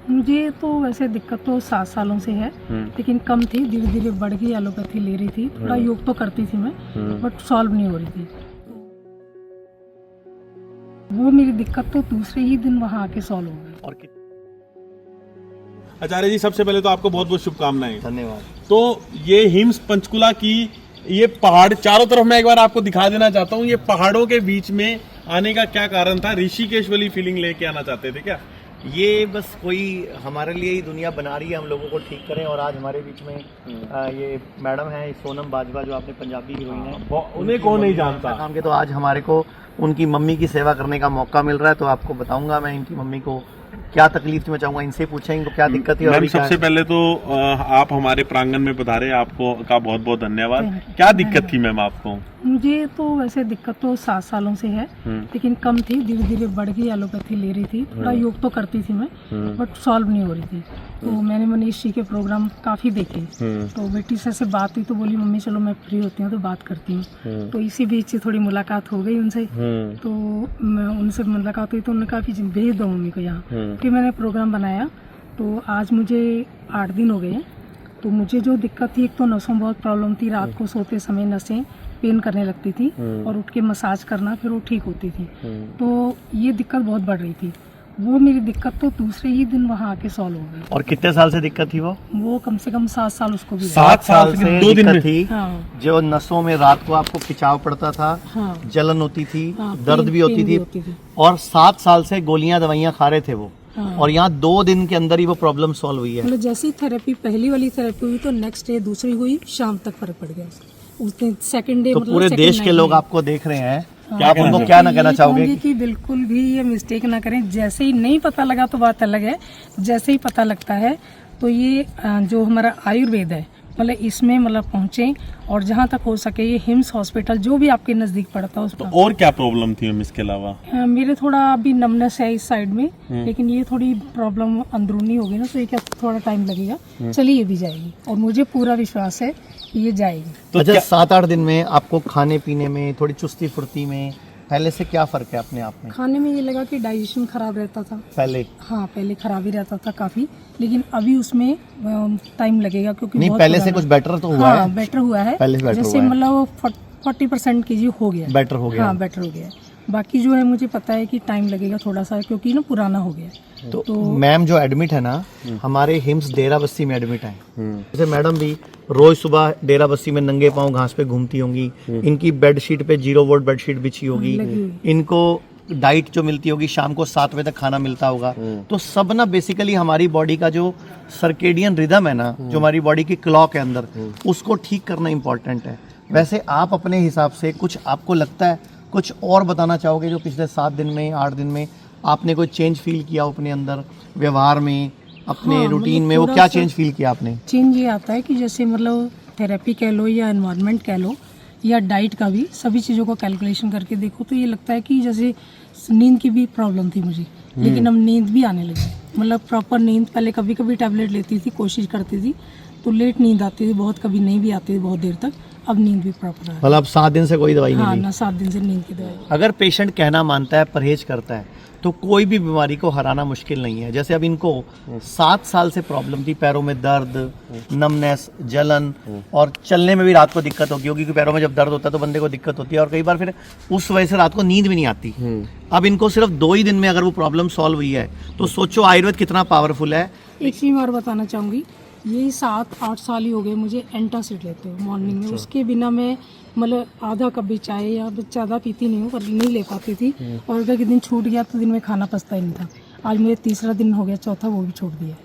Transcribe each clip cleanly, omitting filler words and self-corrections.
मुझे तो वैसे दिक्कत तो 7 सालों से है, लेकिन कम थी, धीरे धीरे बढ़ गई। एलोपैथी ले रही थी, थोड़ा योग तो करती थी मैं, बट सॉल्व नहीं हो रही थी। वो मेरी दिक्कत तो दूसरे ही दिन वहाँ आके सॉल्व हो गई। और आचार्य जी, सबसे पहले तो आपको बहुत बहुत शुभकामनाएं। धन्यवाद। तो ये हिम्स पंचकुला की ये पहाड़ चारों तरफ मैं एक बार आपको दिखा देना चाहता हूँ। ये पहाड़ों के बीच में आने का क्या कारण था? ऋषिकेश वाली फीलिंग लेके आना चाहते थे क्या? ये बस कोई हमारे लिए ही दुनिया बना रही है, हम लोगों को ठीक करें। और आज हमारे बीच में ये मैडम है सोनम बाजवा, जो आपने पंजाबी हीरोइन है, उन्हें कौन नहीं जानता काम के। तो आज हमारे को उनकी मम्मी की सेवा करने का मौका मिल रहा है। तो आपको बताऊंगा मैं इनकी मम्मी को क्या तकलीफ थी, मैं चाहूंगा इनसे पूछें इनको क्या दिक्कत थी। मैम, सबसे पहले तो आप हमारे प्रांगण में पधारे, आपको का बहुत बहुत धन्यवाद। क्या दिक्कत थी मैम आपको? मुझे तो वैसे दिक्कत तो 7 सालों से है, लेकिन कम थी, धीरे धीरे बढ़ गई। एलोपैथी ले रही थी, थोड़ा योग तो करती थी मैं, बट सॉल्व नहीं हो रही थी। तो मैंने मनीष जी के प्रोग्राम काफ़ी देखे। तो बेटी से बात हुई तो बोली मम्मी चलो मैं फ्री होती हूँ तो बात करती हूँ। तो इसी बीच से थोड़ी मुलाकात हो गई उनसे। तो मैं उनसे मुलाकात हुई तो उन्होंने कहा कि भेज दो मम्मी को यहाँ। फिर मैंने प्रोग्राम बनाया। तो आज मुझे 8 दिन हो गए हैं। तो मुझे जो दिक्कत थी, एक तो नसों में बहुत प्रॉब्लम थी, रात को सोते समय नसें पेन करने लगती थी और उठ के मसाज करना, फिर वो ठीक होती थी। तो ये दिक्कत बहुत बढ़ रही थी। वो मेरी दिक्कत तो दूसरे ही दिन वहाँ आके सॉल्व हो गई। और कितने साल से दिक्कत थी वो कम से कम 7 साल उसको भी 7 साल से 2 दिन दिक्कत थी। हाँ। जो नसों में रात को आपको खिंचाव पड़ता था, हाँ। जलन होती थी, हाँ, दर्द भी होती थी। और 7 साल से गोलियां दवाइयां खा रहे थे वो। हाँ। और यहाँ 2 दिन के अंदर ही वो प्रॉब्लम सॉल्व हुई है। मतलब जैसी थेरेपी पहली वाली थेरेपी हुई तो नेक्स्ट डे दूसरी हुई, शाम तक फर्क पड़ गया। उस दिन सेकंड डे तो मतलब पूरे second देश के night लोग में। आपको देख रहे हैं, हाँ। क्या आप उनको क्या ना कहना ये चाहोगे? कहूंगी कि बिल्कुल भी ये मिस्टेक ना करें। जैसे ही नहीं पता लगा तो बात अलग है, जैसे ही पता लगता है तो ये जो हमारा आयुर्वेद है, मतलब इसमें मतलब पहुँचे और जहाँ तक हो सके ये हिम्स हॉस्पिटल जो भी आपके नज़दीक पड़ता है उस तो पर। और क्या प्रॉब्लम थी मैम इसके अलावा? मेरे थोड़ा अभी नमनेस है इस साइड में, लेकिन ये थोड़ी प्रॉब्लम अंदरूनी होगी ना, तो ये क्या थोड़ा टाइम लगेगा। चलिए ये भी जाएगी और मुझे पूरा विश्वास है कि ये जाएगी। तो अच्छा, 7-8 दिन में आपको खाने पीने में, थोड़ी चुस्ती फुर्ती में पहले से क्या फर्क है अपने आप में? खाने में ये लगा कि डाइजेशन खराब रहता था पहले पहले खराब ही रहता था काफी, लेकिन अभी उसमें टाइम लगेगा क्योंकि नहीं, बहुत पहले से पुराना- कुछ बेटर तो हुआ है। बेटर हुआ है। पहले से better जैसे हुआ है। मतलब 40% की जी हो गया, बेटर हो गया। हाँ बेटर हो गया। बाकी जो है मुझे पता है कि टाइम लगेगा थोड़ा सा, क्योंकि ना पुराना हो गया। तो मैम जो एडमिट है ना, हमारे हिम्स डेरा बस्ती में एडमिट है। जैसे मैडम भी रोज सुबह डेरा बस्ती में नंगे पांव घास पे घूमती होंगी। इनकी बेडशीट पे 0 वोल्ट बेडशीट बिछी होगी। इनको डाइट जो मिलती होगी, शाम को 7 बजे तक खाना मिलता होगा। तो सब ना बेसिकली हमारी बॉडी का जो सर्केडियन रिदम है ना, जो हमारी बॉडी की क्लॉक है अंदर, उसको ठीक करना इम्पोर्टेंट है। वैसे आप अपने हिसाब से कुछ आपको लगता है, कुछ और बताना चाहोगे जो पिछले 7 दिन में, 8 दिन में आपने कोई चेंज फील किया हो अपने अंदर, व्यवहार में, अपने हाँ, रूटीन मतलब में? वो थोड़ा क्या सा चेंज फील किया आपने? चेंज ये आता है कि जैसे मतलब थेरेपी कह लो या एनवायरनमेंट कह लो या डाइट का भी, सभी चीज़ों को कैलकुलेशन करके देखो तो ये लगता है कि जैसे नींद की भी प्रॉब्लम थी मुझे, लेकिन अब नींद भी आने लगी। मतलब प्रॉपर नींद, पहले कभी कभी टैबलेट लेती थी, कोशिश करती थी तो लेट नींद आती थी, बहुत कभी नहीं भी आती थी बहुत देर तक। अब नींद भी प्रॉपर है। मतलब 7 दिन से कोई दवाई नहीं हाँ ली? ना, 7 दिन से नींद की दवाई। अगर पेशेंट कहना मानता है, परहेज करता है, तो कोई भी बीमारी को हराना मुश्किल नहीं है। जैसे अब इनको 7 साल से प्रॉब्लम थी, पैरों में दर्द, नमनेस, जलन, और चलने में भी रात को दिक्कत होगी क्योंकि पैरों में जब दर्द होता है तो बंदे को दिक्कत होती है, और कई बार फिर उस वजह से रात को नींद भी नहीं आती। अब इनको सिर्फ 2 ही दिन में अगर वो प्रॉब्लम सॉल्व हुई है, तो सोचो आयुर्वेद कितना पावरफुल है। एक चीज़ और बताना चाहूँगी, यही 7-8 साल ही हो गए मुझे एंटासिड लेते हुए मॉर्निंग में। उसके बिना मैं मतलब आधा कप भी चाय या ज़्यादा पीती नहीं हूँ, पर नहीं ले पाती थी। और अगर दिन छूट गया तो दिन में खाना पचता ही नहीं था। आज मेरे 3रा दिन हो गया, चौथा वो भी छोड़ दिया,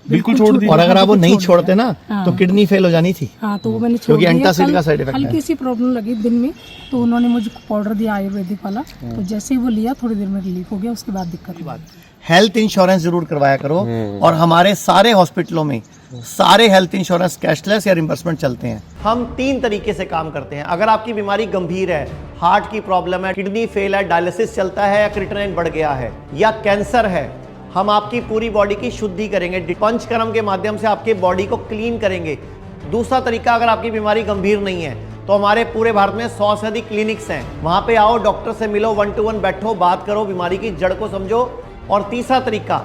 बिल्कुल छोड़ दिया। और अगर आप वो नहीं छोड़ छोड़ते ना, तो किडनी फेल हो जानी थी। हाँ, तो वो मैंने छोड़ क्योंकि दिया। एंटासिड का साइड इफेक्ट है। हल्की सी प्रॉब्लम लगी दिन में, तो उन्होंने मुझे पाउडर दिया आयुर्वेदिक वाला, तो जैसे ही वो लिया थोड़ी देर में रिलीफ हो गया, उसके बाद दिक्कत हुई। हेल्थ इंश्योरेंस जरूर करवाया करो। और हमारे सारे हॉस्पिटलों में सारे हेल्थ इंश्योरेंस कैशलेस या रिम्बर्समेंट चलते हैं। हम 3 तरीके से काम करते हैं। अगर आपकी बीमारी गंभीर है, हार्ट की प्रॉब्लम है, किडनी फेल है, डायलिसिस चलता है या क्रिएटिनिन बढ़ गया है, या कैंसर है, हम आपकी पूरी बॉडी की शुद्धि करेंगे। पंचकर्म के माध्यम से आपके बॉडी को क्लीन करेंगे। दूसरा तरीका, अगर आपकी बीमारी गंभीर नहीं है तो हमारे पूरे भारत में 100 से अधिक क्लिनिक्स हैं। वहां पे आओ, डॉक्टर से मिलो, 1 to 1 बैठो, बात करो, बीमारी की जड़ को समझो। और तीसरा तरीका,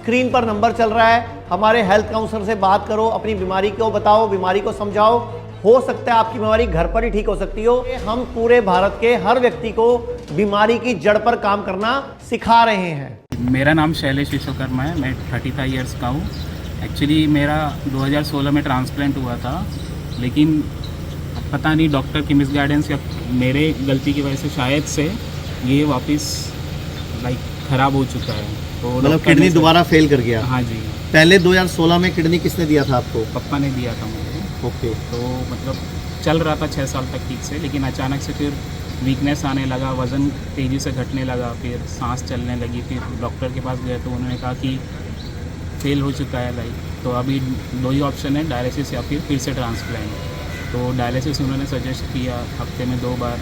स्क्रीन पर नंबर चल रहा है, हमारे हेल्थ काउंसलर से बात करो, अपनी बीमारी को बताओ, बीमारी को समझाओ। हो सकता है आपकी बीमारी घर पर ही ठीक हो सकती हो। हम पूरे भारत के हर व्यक्ति को बीमारी की जड़ पर काम करना सिखा रहे हैं। मेरा नाम शैलेश विश्वकर्मा है, मैं 35 इयर्स का हूँ। एक्चुअली मेरा 2016 में ट्रांसप्लांट हुआ था, लेकिन पता नहीं डॉक्टर की मिसगाइडेंस या मेरे गलती की वजह से शायद से ये वापस ख़राब हो चुका है। तो मतलब किडनी दोबारा फेल कर गया? हाँ जी। पहले 2016 में किडनी किसने दिया था आपको? पापा ने दिया था मुझे। ओके। तो मतलब चल रहा था 6 साल तक ठीक से, लेकिन अचानक से फिर वीकनेस आने लगा, वज़न तेज़ी से घटने लगा, फिर सांस चलने लगी। फिर डॉक्टर के पास गए तो उन्होंने कहा कि फेल हो चुका है तो अभी 2 ही ऑप्शन है, डायलिसिस या फिर से ट्रांसप्लांट। तो डायलिसिस उन्होंने सजेस्ट किया हफ्ते में 2 बार।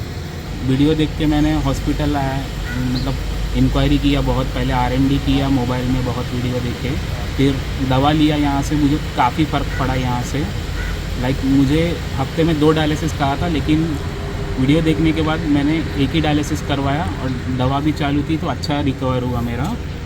वीडियो देख के मैंने हॉस्पिटल आया, मतलब इंक्वायरी किया, बहुत पहले RMD किया, मोबाइल में बहुत वीडियो देखे, फिर दवा लिया यहाँ से। मुझे काफ़ी फ़र्क पड़ा यहाँ से। मुझे हफ्ते में 2 डायलिसिस कहा था, लेकिन वीडियो देखने के बाद मैंने एक ही डायलिसिस करवाया और दवा भी चालू थी, तो अच्छा रिकवर हुआ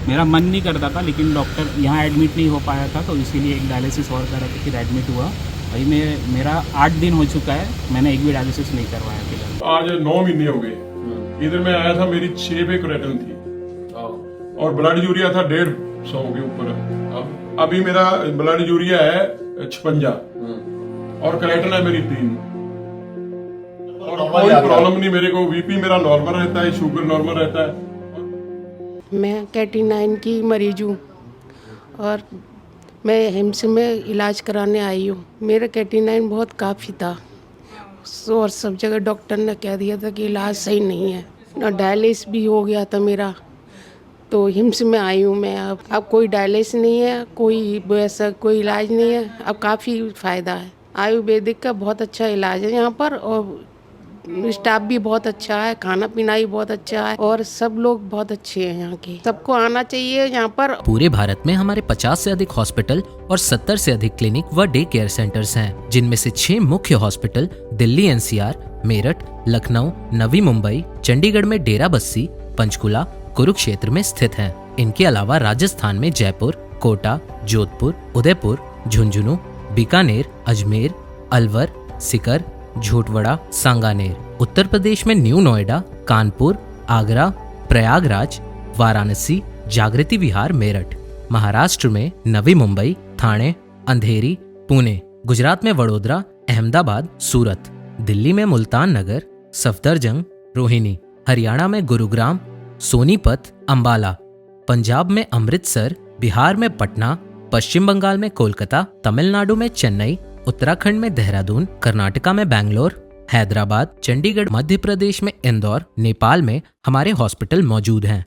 मेरा मन नहीं करता था, लेकिन डॉक्टर यहाँ एडमिट नहीं हो पाया था, तो इसीलिए एक डायलिसिस और करा था, फिर एडमिट हुआ। भाई मेरा 8 दिन हो चुका है, मैंने एक भी डायलिसिस नहीं करवाया फिलहाल। आज 9 महीने हो गए। इधर मैं आया था, मेरी 6 पे क्रेटिन थी और ब्लड यूरिया था 150 के ऊपर। अभी मेरा ब्लड यूरिया है 56 और क्रेटिन है मेरी 3 और कोई प्रॉब्लम नहीं मेरे को। बीपी मेरा नॉर्मल रहता है, शुगर नॉर्मल रहता है। मैं कैटी-9 की मरीज हूँ और मैं हिम्स में इलाज कराने आई हूँ। मेरा कैटी-9 बहुत काफ़ी था और सब जगह डॉक्टर ने कह दिया था कि इलाज सही नहीं है, ना डायलिसिस भी हो गया था मेरा। तो हिम्स में आई हूँ मैं। अब कोई डायलिसिस नहीं है, कोई वैसा कोई इलाज नहीं है, अब काफ़ी फ़ायदा है। आयुर्वेदिक का बहुत अच्छा इलाज है यहाँ पर और स्टाफ भी बहुत अच्छा है, खाना पीना भी बहुत अच्छा है और सब लोग बहुत अच्छे हैं यहाँ के। सबको आना चाहिए यहाँ पर। पूरे भारत में हमारे 50 से अधिक हॉस्पिटल और 70 से अधिक क्लिनिक व डे केयर सेंटर्स हैं, जिनमें से 6 मुख्य हॉस्पिटल दिल्ली NCR, मेरठ, लखनऊ, नवी मुंबई, चंडीगढ़ में डेरा बस्सी, पंचकुला, कुरुक्षेत्र में स्थित हैं। इनके अलावा राजस्थान में जयपुर, कोटा, जोधपुर, उदयपुर, झुंझुनू, बीकानेर, अजमेर, अलवर, सीकर, झोटवाड़ा, सांगानेर। उत्तर प्रदेश में न्यू नोएडा, कानपुर, आगरा, प्रयागराज, वाराणसी, जागृति विहार, मेरठ। महाराष्ट्र में नवी मुंबई, थाने, अंधेरी, पुणे। गुजरात में वडोदरा, अहमदाबाद, सूरत। दिल्ली में मुल्तान नगर, सफदरजंग, रोहिणी। हरियाणा में गुरुग्राम, सोनीपत, अंबाला। पंजाब में अमृतसर, बिहार में पटना, पश्चिम बंगाल में कोलकाता, तमिलनाडु में चेन्नई, उत्तराखंड में देहरादून, कर्नाटका में बैंगलोर, हैदराबाद, चंडीगढ़, मध्य प्रदेश में इंदौर, नेपाल में हमारे हॉस्पिटल मौजूद हैं।